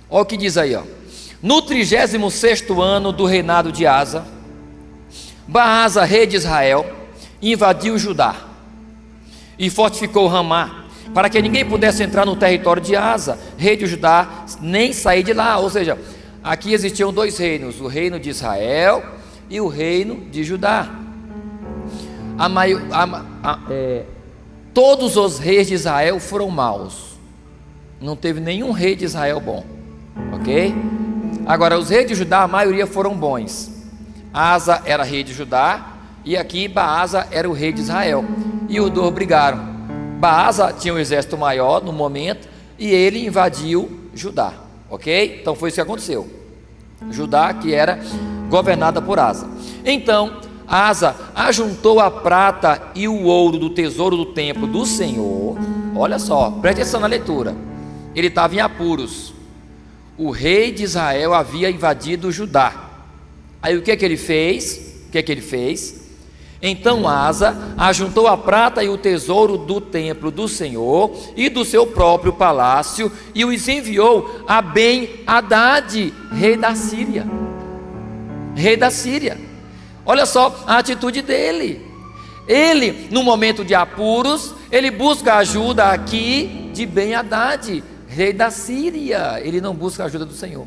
Olha o que diz aí, ó. No 36º ano do reinado de Asa, Baasa, rei de Israel, invadiu Judá e fortificou Ramá, para que ninguém pudesse entrar no território de Asa, rei de Judá, nem sair de lá. Ou seja, aqui existiam dois reinos, o reino de Israel e o reino de Judá. Todos os reis de Israel foram maus, não teve nenhum rei de Israel bom, ok? Agora, os reis de Judá, a maioria foram bons. Asa era rei de Judá e aqui Baasa era o rei de Israel, e os dois brigaram. Baasa tinha um exército maior no momento e ele invadiu Judá, ok? Então foi isso que aconteceu. Judá, que era governada por Asa. Então Asa ajuntou a prata e o ouro do tesouro do templo do Senhor. Olha só, preste atenção na leitura. Ele estava em apuros. O rei de Israel havia invadido Judá. Aí o que ele fez? Então Asa ajuntou a prata e o tesouro do templo do Senhor e do seu próprio palácio e os enviou a Ben-Hadad, rei da Síria. Olha só a atitude dele. Ele, no momento de apuros, ele busca a ajuda aqui de Ben-Hadad, rei da Síria. Ele não busca a ajuda do Senhor.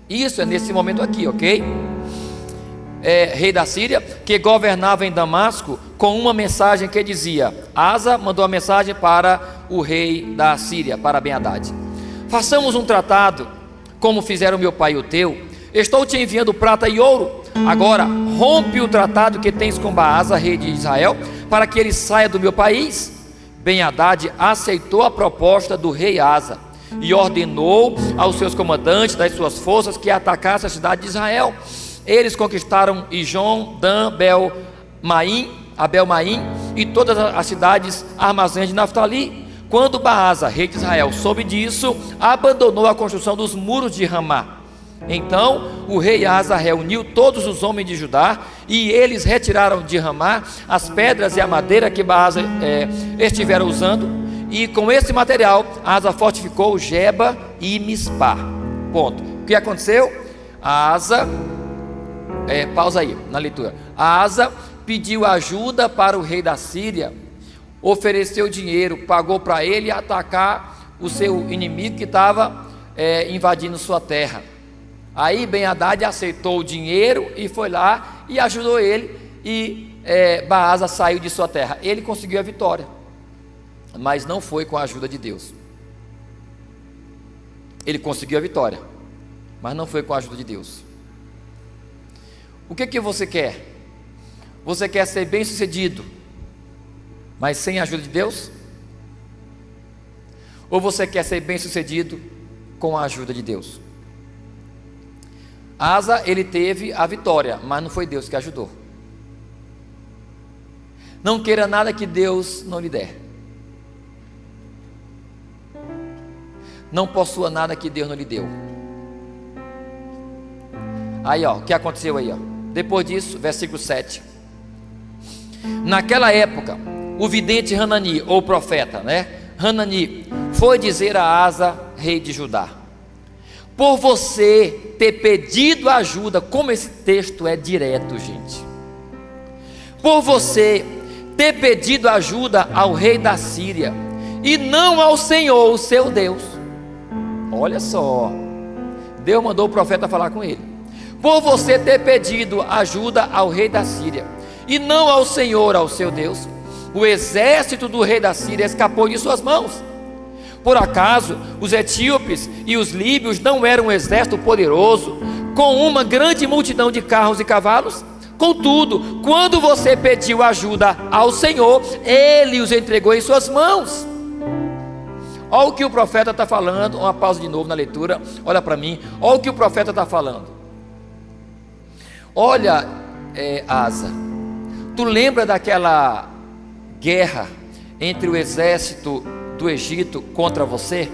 Isso é nesse momento aqui, ok? Rei da Síria, que governava em Damasco, com uma mensagem que dizia: Asa mandou a mensagem para o rei da Síria, para Ben-Hadad: façamos um tratado, como fizeram meu pai e o teu. Estou te enviando prata e ouro. Agora rompe o tratado que tens com Baasa, rei de Israel, para que ele saia do meu país. Ben-Hadad aceitou a proposta do rei Asa e ordenou aos seus comandantes das suas forças que atacassem a cidade de Israel. Eles conquistaram Ijon, Dan, Abel-Maim e todas as cidades armazéns de Naftali. Quando Baasa, rei de Israel, soube disso, abandonou a construção dos muros de Ramá. Então o rei Asa reuniu todos os homens de Judá e eles retiraram de Ramá as pedras e a madeira que Baasa estivera usando, e com esse material Asa fortificou Geba e Mispá. Ponto. O que aconteceu? Asa, pausa aí na leitura. Asa pediu ajuda para o rei da Síria, ofereceu dinheiro, pagou para ele atacar o seu inimigo que estava invadindo sua terra. Aí Ben-Hadad aceitou o dinheiro e foi lá e ajudou ele, e Baasa saiu de sua terra. Ele conseguiu a vitória, mas não foi com a ajuda de Deus. Ele conseguiu a vitória, mas não foi com a ajuda de Deus. O que você quer? Você quer ser bem sucedido, mas sem a ajuda de Deus? Ou você quer ser bem sucedido com a ajuda de Deus? Asa, ele teve a vitória, mas não foi Deus que ajudou. Não queira nada que Deus não lhe der. Não possua nada que Deus não lhe deu. Aí ó, o que aconteceu aí ó? Depois disso, versículo 7. Naquela época, o vidente Hanani, ou profeta, Hanani, foi dizer a Asa, rei de Judá: por você ter pedido ajuda, como esse texto é direto, gente, por você ter pedido ajuda ao rei da Síria, e não ao Senhor, o seu Deus. Olha só, Deus mandou o profeta falar com ele. Por você ter pedido ajuda ao rei da Síria, e não ao Senhor, ao seu Deus, o exército do rei da Síria escapou de suas mãos. Por acaso os etíopes e os líbios não eram um exército poderoso, com uma grande multidão de carros e cavalos? Contudo, quando você pediu ajuda ao Senhor, Ele os entregou em suas mãos. Olha o que o profeta está falando. Uma pausa de novo na leitura. Olha para mim. Olha o que o profeta está falando. Olha, Asa, tu lembra daquela guerra entre o exército do Egito contra você?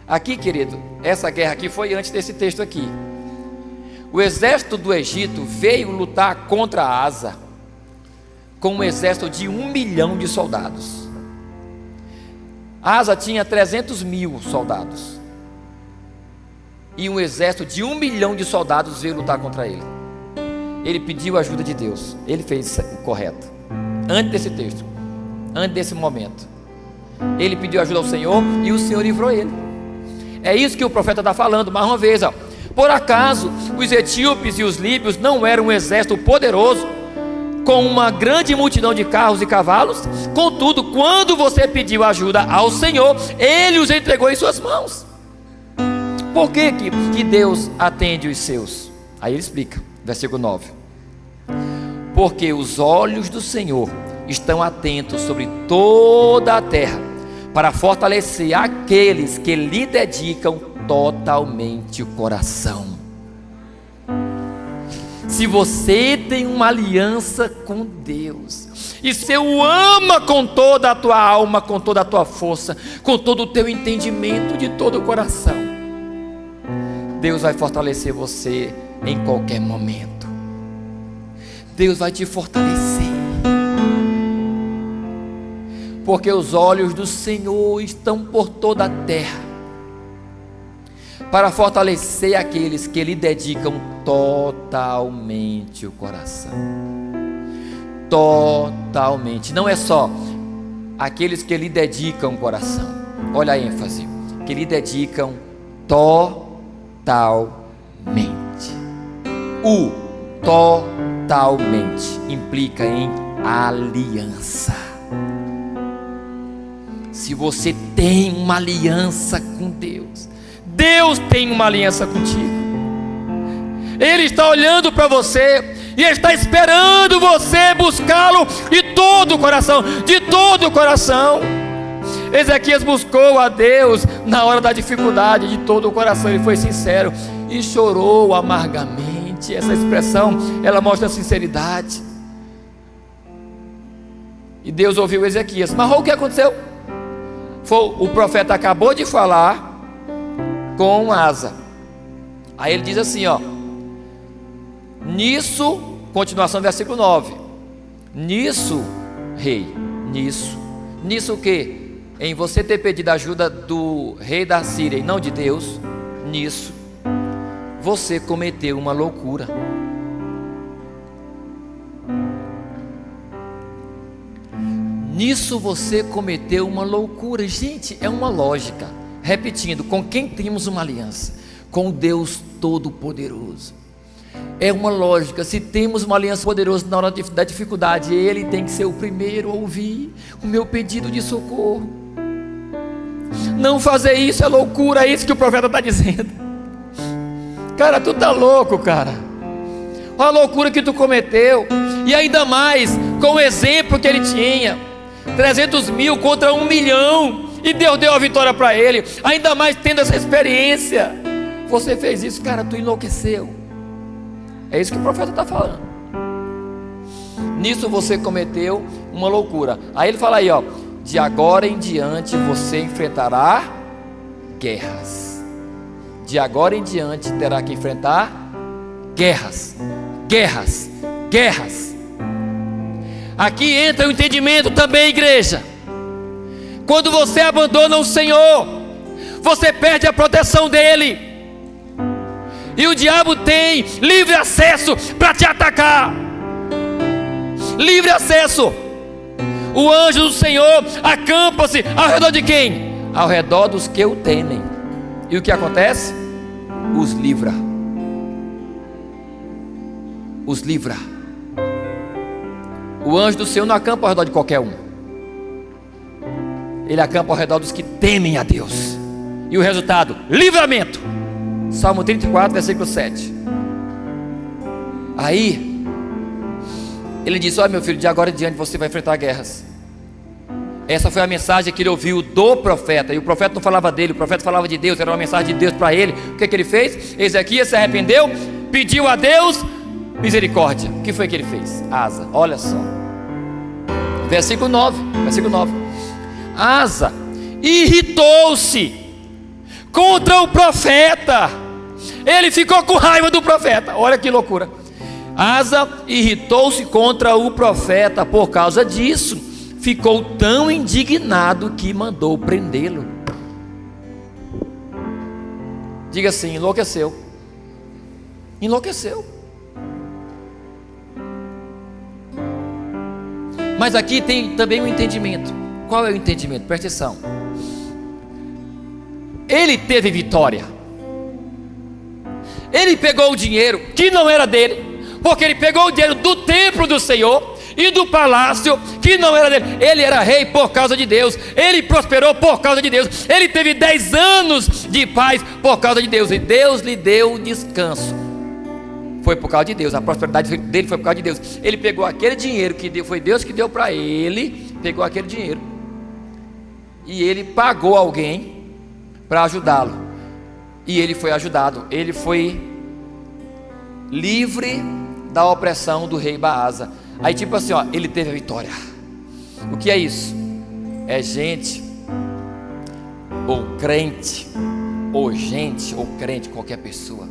Aqui, querido, essa guerra aqui foi antes desse texto aqui. O exército do Egito veio lutar contra Asa com um exército de 1 milhão de soldados. Asa tinha 300 mil soldados, e um exército de 1 milhão de soldados veio lutar contra ele. Ele pediu a ajuda de Deus. Ele fez o correto. Antes desse texto, antes desse momento, ele pediu ajuda ao Senhor, e o Senhor livrou ele. É isso que o profeta está falando, mais uma vez, ó. Por acaso os etíopes e os líbios não eram um exército poderoso, com uma grande multidão de carros e cavalos? Contudo, quando você pediu ajuda ao Senhor, Ele os entregou em suas mãos. Por que Deus atende os seus? Aí ele explica, versículo 9: porque os olhos do Senhor estão atentos sobre toda a terra, para fortalecer aqueles que lhe dedicam totalmente o coração. Se você tem uma aliança com Deus, e se o ama com toda a tua alma, com toda a tua força, com todo o teu entendimento, de todo o coração, Deus vai fortalecer você em qualquer momento. Deus vai te fortalecer, porque os olhos do Senhor estão por toda a terra, para fortalecer aqueles que lhe dedicam totalmente o coração. Totalmente, não é só aqueles que lhe dedicam o coração. Olha a ênfase, que lhe dedicam totalmente. O totalmente implica em aliança. Se você tem uma aliança com Deus, Deus tem uma aliança contigo. Ele está olhando para você e está esperando você buscá-lo de todo o coração, de todo o coração. Ezequias buscou a Deus na hora da dificuldade de todo o coração. Ele foi sincero e chorou amargamente. Essa expressão, ela mostra sinceridade. E Deus ouviu Ezequias. Mas o que aconteceu? O profeta acabou de falar com Asa. Aí ele diz assim, ó: nisso, continuação do versículo 9: nisso, rei, nisso o que? Em você ter pedido ajuda do rei da Síria e não de Deus, nisso você cometeu uma loucura. Nisso você cometeu uma loucura. Gente, é uma lógica. Repetindo, com quem temos uma aliança? Com o Deus Todo-Poderoso. É uma lógica. Se temos uma aliança poderosa na hora da dificuldade, Ele tem que ser o primeiro a ouvir o meu pedido de socorro. Não fazer isso é loucura. É isso que o profeta está dizendo. Cara, tu tá louco, cara. Olha a loucura que tu cometeu. E ainda mais com o exemplo que ele tinha: 300 mil contra 1 milhão, e Deus deu a vitória para ele. Ainda mais tendo essa experiência. Você fez isso, cara, tu enlouqueceu. É isso que o profeta está falando. Nisso você cometeu uma loucura. Aí ele fala aí, ó: de agora em diante você enfrentará guerras. De agora em diante terá que enfrentar guerras. Guerras, guerras. Aqui entra o entendimento também, igreja. Quando você abandona o Senhor, você perde a proteção dEle, e o diabo tem livre acesso para te atacar. Livre acesso. O anjo do Senhor acampa-se ao redor de quem? Ao redor dos que o temem. E o que acontece? Os livra. Os livra. O anjo do Senhor não acampa ao redor de qualquer um. Ele acampa ao redor dos que temem a Deus. E o resultado? Livramento. Salmo 34, versículo 7. Aí ele diz: olha, meu filho, de agora em diante você vai enfrentar guerras. Essa foi a mensagem que ele ouviu do profeta. E o profeta não falava dele, o profeta falava de Deus. Era uma mensagem de Deus para ele. O que ele fez? Ezequias se arrependeu, pediu a Deus misericórdia. O que foi que ele fez? Asa, olha só, versículo 9. Asa irritou-se contra o profeta. Ele ficou com raiva do profeta. Olha que loucura. Asa irritou-se contra o profeta. Por causa disso, ficou tão indignado que mandou prendê-lo. Diga assim: enlouqueceu. Enlouqueceu. Mas aqui tem também um entendimento. Qual é o entendimento? Presta atenção. Ele teve vitória. Ele pegou o dinheiro que não era dele, porque ele pegou o dinheiro do templo do Senhor e do palácio que não era dele. Ele era rei por causa de Deus. Ele prosperou por causa de Deus. Ele teve 10 anos de paz por causa de Deus. E Deus lhe deu descanso. Foi por causa de Deus. A prosperidade dele foi por causa de Deus. Ele pegou aquele dinheiro que foi Deus que deu para ele. Pegou aquele dinheiro e ele pagou alguém para ajudá-lo. E ele foi ajudado. Ele foi livre da opressão do rei Baasa. Aí tipo assim, ó, ele teve a vitória. O que é isso? É gente, ou crente, ou gente, ou crente, qualquer pessoa,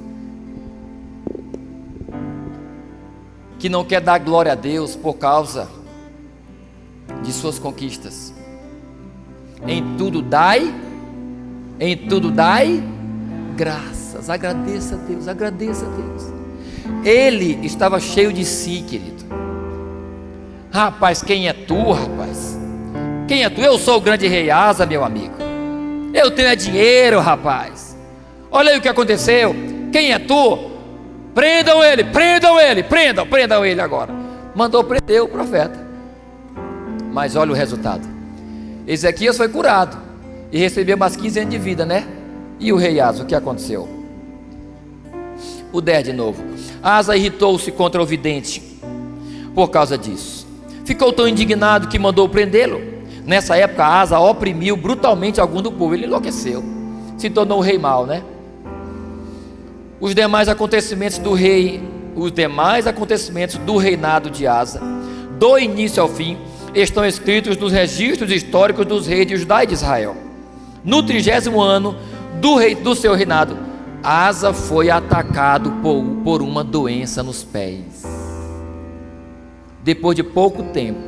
que não quer dar glória a Deus por causa de suas conquistas. Em tudo dai graças. Agradeça a Deus, agradeça a Deus. Ele estava cheio de si, querido. Rapaz, quem é tu, rapaz? Quem é tu? Eu sou o grande rei Asa, meu amigo. Eu tenho dinheiro, rapaz. Olha aí o que aconteceu. Quem é tu? Prendam ele, prendam ele agora. Mandou prender o profeta. Mas olha o resultado. Ezequias foi curado e recebeu mais 15 anos de vida, né? E o rei Asa, o que aconteceu? O 10 de novo. Asa irritou-se contra o vidente por causa disso. Ficou tão indignado que mandou prendê-lo. Nessa época Asa oprimiu brutalmente algum do povo. Ele enlouqueceu, se tornou o rei mau, né? Os demais acontecimentos do reinado de Asa, do início ao fim, estão escritos nos registros históricos dos reis de Judá e de Israel. No 30º ano do seu reinado, Asa foi atacado por uma doença nos pés. Depois de pouco tempo,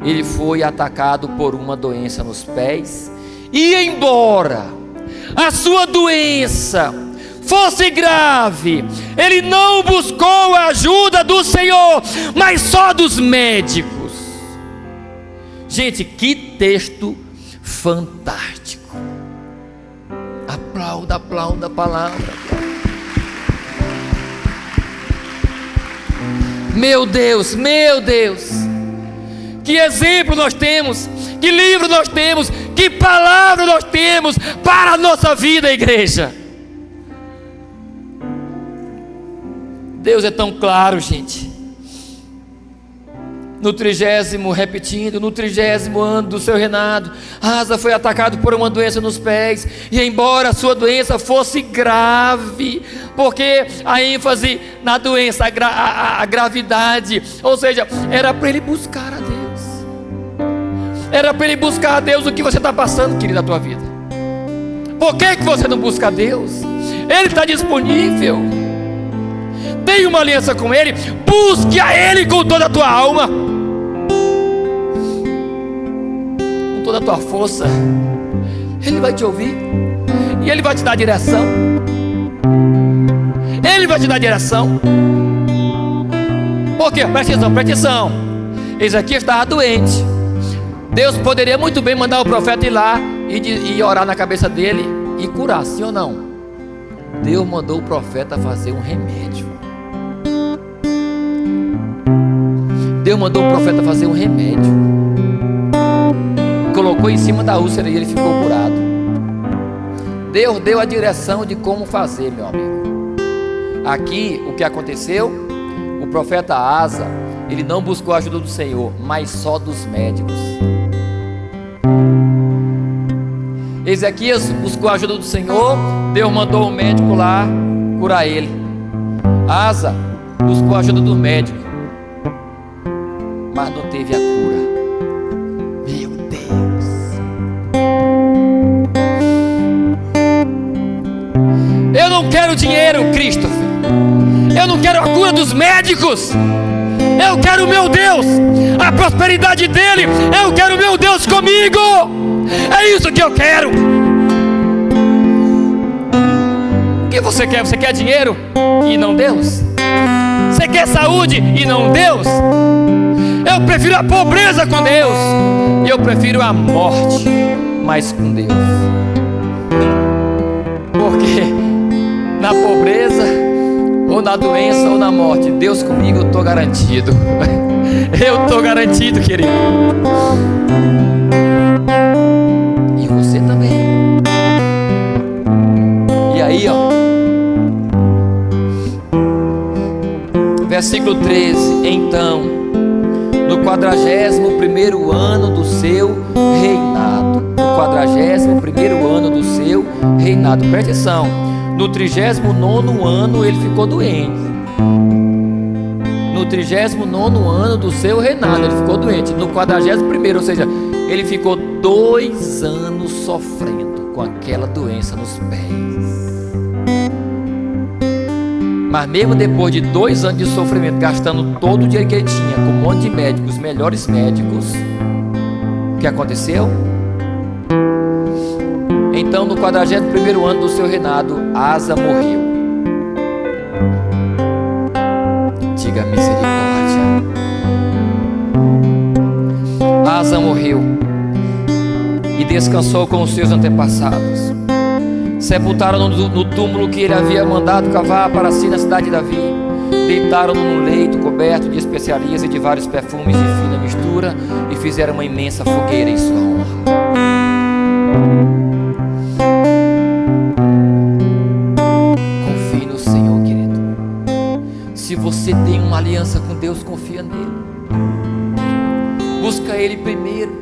ele foi atacado por uma doença nos pés, e embora a sua doença fosse grave, ele não buscou a ajuda do Senhor, mas só dos médicos. Gente, que texto fantástico. Aplauda a palavra. Meu Deus, que exemplo nós temos, que livro nós temos, que palavra nós temos para a nossa vida, igreja. Deus é tão claro, gente. No 30º ano do seu reinado, Asa foi atacado por uma doença nos pés. E embora a sua doença fosse grave, porque a ênfase na doença, a gravidade, ou seja, era para ele buscar a Deus. Era para ele buscar a Deus. O que você está passando, querido, na tua vida? Por que você não busca a Deus? Ele está disponível. Tenha uma aliança com Ele. Busque a Ele com toda a tua alma. Não toda a tua força, Ele vai te ouvir e Ele vai te dar direção. Ele vai te dar direção. Por quê? Presta atenção, presta atenção. Ezequias estava doente. Deus poderia muito bem mandar o profeta ir lá e orar na cabeça dele e curar, sim ou não? Deus mandou o profeta fazer um remédio. Deus mandou o profeta fazer um remédio. Colocou em cima da úlcera e ele ficou curado. Deus deu a direção de como fazer, meu amigo. Aqui, o que aconteceu? O profeta Asa, ele não buscou a ajuda do Senhor, mas só dos médicos. Ezequias buscou a ajuda do Senhor, Deus mandou um médico lá curar ele. Asa buscou a ajuda do médico, mas não teve a cura. Meu Deus. Eu não quero dinheiro, Christopher. Eu não quero a cura dos médicos. Eu quero o meu Deus, a prosperidade dele. Eu quero o meu Deus comigo. É isso que eu quero. O que você quer? Você quer dinheiro e não Deus? Você quer saúde e não Deus? Eu prefiro a pobreza com Deus. Eu prefiro a morte, mas com Deus. Porque na pobreza, ou na doença, ou na morte, Deus comigo, eu estou garantido. Eu estou garantido, querido. E você também. E aí, ó, versículo 13. Então, no 41º ano do seu reinado. No 41º ano do seu reinado. Presta atenção. No 39º ano ele ficou doente. No 39º ano do seu reinado ele ficou doente. No 41º, ou seja, ele ficou 2 anos sofrendo com aquela doença nos pés. Mas mesmo depois de 2 anos de sofrimento, gastando todo o dinheiro que ele tinha com um monte de médicos, os melhores médicos, o que aconteceu? Então, no 41º ano do seu reinado, Asa morreu. Diga misericórdia. Asa morreu e descansou com os seus antepassados. Sepultaram-no no túmulo que ele havia mandado cavar para si na cidade de Davi. Deitaram-no num leito coberto de especiarias e de vários perfumes de fina mistura e fizeram uma imensa fogueira em sua honra. Se você tem uma aliança com Deus, confia nele. Busca Ele primeiro,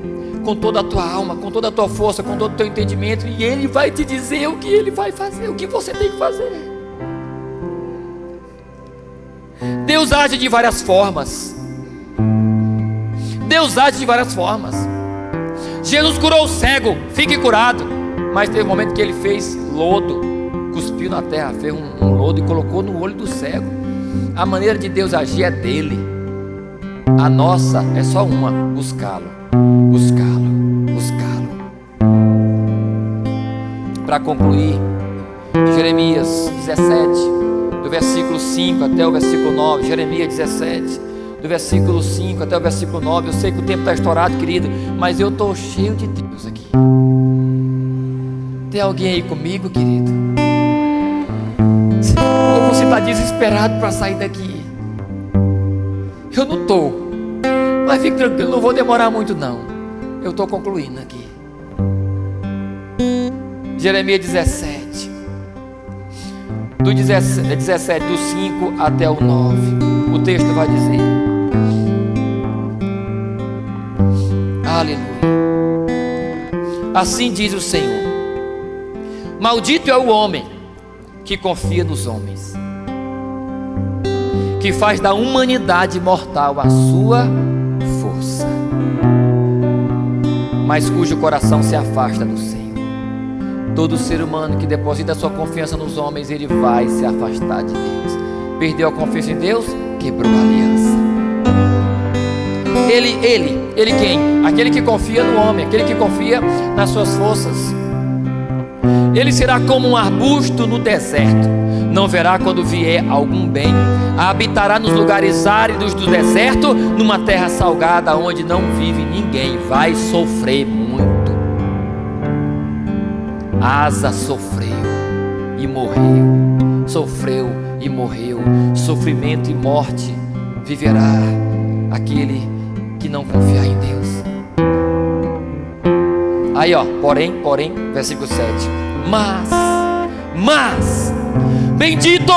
com toda a tua alma, com toda a tua força, com todo o teu entendimento, e Ele vai te dizer o que Ele vai fazer, o que você tem que fazer. Deus age de várias formas. Deus age de várias formas. Jesus curou o cego, fique curado. Mas teve um momento que Ele fez lodo, cuspiu na terra, fez um lodo e colocou no olho do cego. A maneira de Deus agir é dele. A nossa é só uma: buscá-lo, buscá-lo, buscá-lo. Para concluir, Jeremias 17, do versículo 5 até o versículo 9. Jeremias 17, do versículo 5 até o versículo 9. Eu sei que o tempo está estourado, querido, mas eu estou cheio de Deus aqui. Tem alguém aí comigo, querido? Ou você está desesperado para sair daqui? Eu não estou, mas fique tranquilo, não vou demorar muito não. Eu estou concluindo aqui. Jeremias 17, do 17, do 5 até o 9. O texto vai dizer: aleluia. Assim diz o Senhor: maldito é o homem que confia nos homens, que faz da humanidade mortal a sua força, mas cujo coração se afasta do Senhor. Todo ser humano que deposita sua confiança nos homens, ele vai se afastar de Deus. Perdeu a confiança em Deus, quebrou a aliança. Ele quem? Aquele que confia no homem, aquele que confia nas suas forças. Ele será como um arbusto no deserto, não verá quando vier algum bem. Habitará nos lugares áridos do deserto, numa terra salgada onde não vive ninguém. Vai sofrer muito. Asa sofreu e morreu, sofreu e morreu. Sofrimento e morte viverá aquele que não confiar em Deus. Aí porém, versículo 7. Mas, bendito,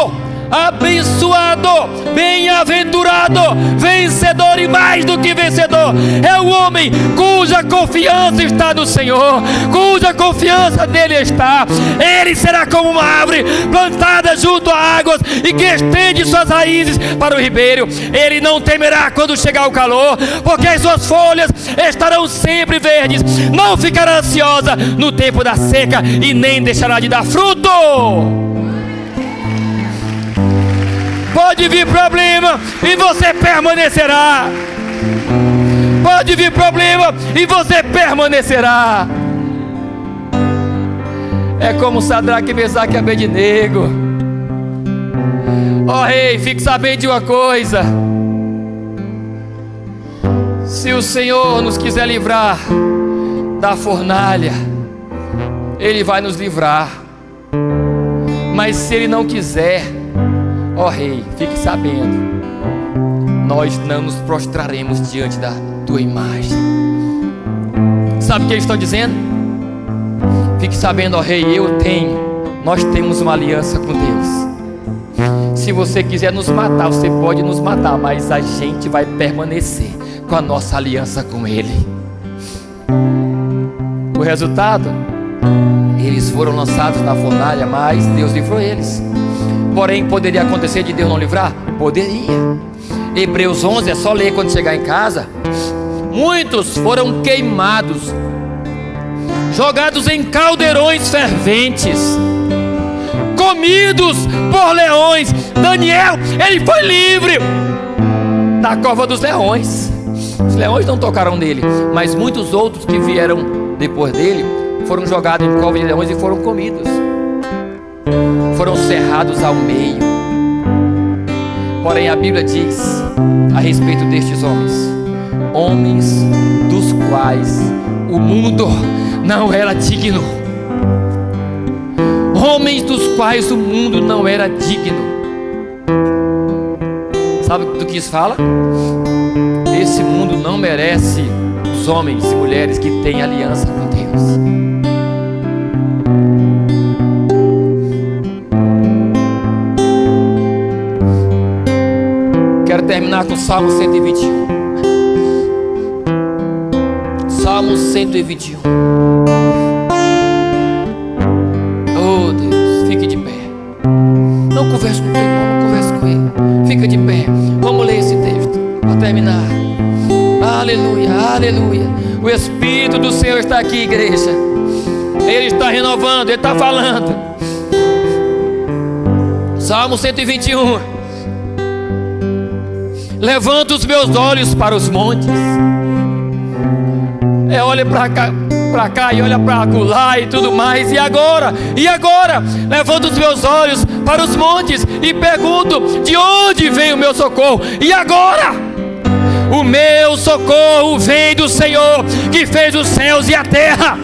abençoado, bem-aventurado, vencedor e mais do que vencedor é o homem cuja confiança está no Senhor, cuja confiança nele está. Ele será como uma árvore plantada junto a águas e que estende suas raízes para o ribeiro. Ele não temerá quando chegar o calor, porque as suas folhas estarão sempre verdes. Não ficará ansiosa no tempo da seca e nem deixará de dar fruto. Pode vir problema e você permanecerá. Pode vir problema e você permanecerá. É como Sadraque, Mesaque e Abednego. Ó rei, fique sabendo de uma coisa: se o Senhor nos quiser livrar da fornalha, Ele vai nos livrar. Mas se Ele não quiser, ó rei, fique sabendo, nós não nos prostraremos diante da tua imagem. Sabe o que eles estão dizendo? Fique sabendo, ó rei, nós temos uma aliança com Deus. Se você quiser nos matar, você pode nos matar, mas a gente vai permanecer com a nossa aliança com Ele. O resultado? Eles foram lançados na fornalha, mas Deus livrou eles. Porém, poderia acontecer de Deus não livrar? Poderia. Hebreus 11, é só ler quando chegar em casa. Muitos foram queimados, jogados em caldeirões ferventes, comidos por leões. Daniel, ele foi livre da cova dos leões. Os leões não tocaram nele, mas muitos outros que vieram depois dele foram jogados em cova de leões e foram comidos. Foram cerrados ao meio. Porém a Bíblia diz a respeito destes homens dos quais o mundo não era digno. Homens dos quais o mundo não era digno. Sabe do que isso fala? Esse mundo não merece os homens e mulheres que têm aliança com Deus. Quero terminar com Salmo 121. Salmo 121. Oh Deus, fique de pé. Não converse com o teu irmão, não converse com ele. Fica de pé. Vamos ler esse texto para terminar. Aleluia, aleluia. O Espírito do Senhor está aqui, igreja. Ele está renovando, Ele está falando. Salmo 121. Levanto os meus olhos para os montes. Olha para cá e olha para lá e tudo mais. E agora? Levanto os meus olhos para os montes e pergunto: de onde vem o meu socorro? E agora? O meu socorro vem do Senhor, que fez os céus e a terra.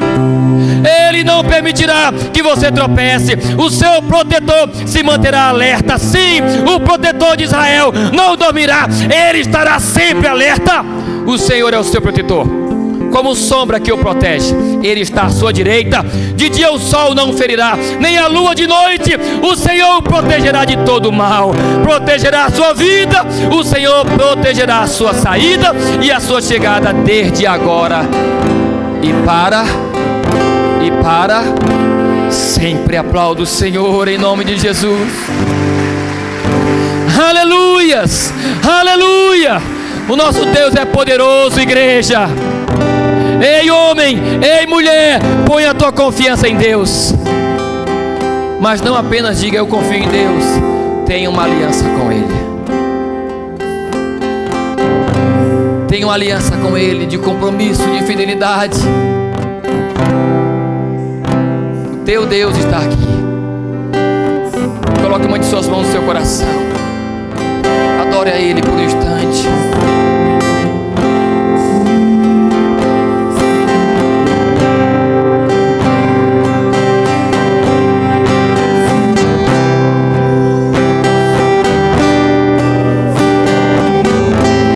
Ele não permitirá que você tropece. O seu protetor se manterá alerta. Sim, o protetor de Israel não dormirá. Ele estará sempre alerta. O Senhor é o seu protetor, como sombra que o protege. Ele está à sua direita. De dia o sol não ferirá, nem a lua de noite. O Senhor o protegerá de todo mal. Protegerá a sua vida. O Senhor protegerá a sua saída e a sua chegada, desde agora e para sempre. Aplauda o Senhor em nome de Jesus. Aleluias, aleluia. O nosso Deus é poderoso, igreja. Ei homem, ei mulher, ponha a tua confiança em Deus. Mas não apenas diga eu confio em Deus, tenha uma aliança com Ele. Tenha uma aliança com Ele, de compromisso, de fidelidade. O teu Deus está aqui. Coloque uma de suas mãos no seu coração. Adore a Ele por um instante.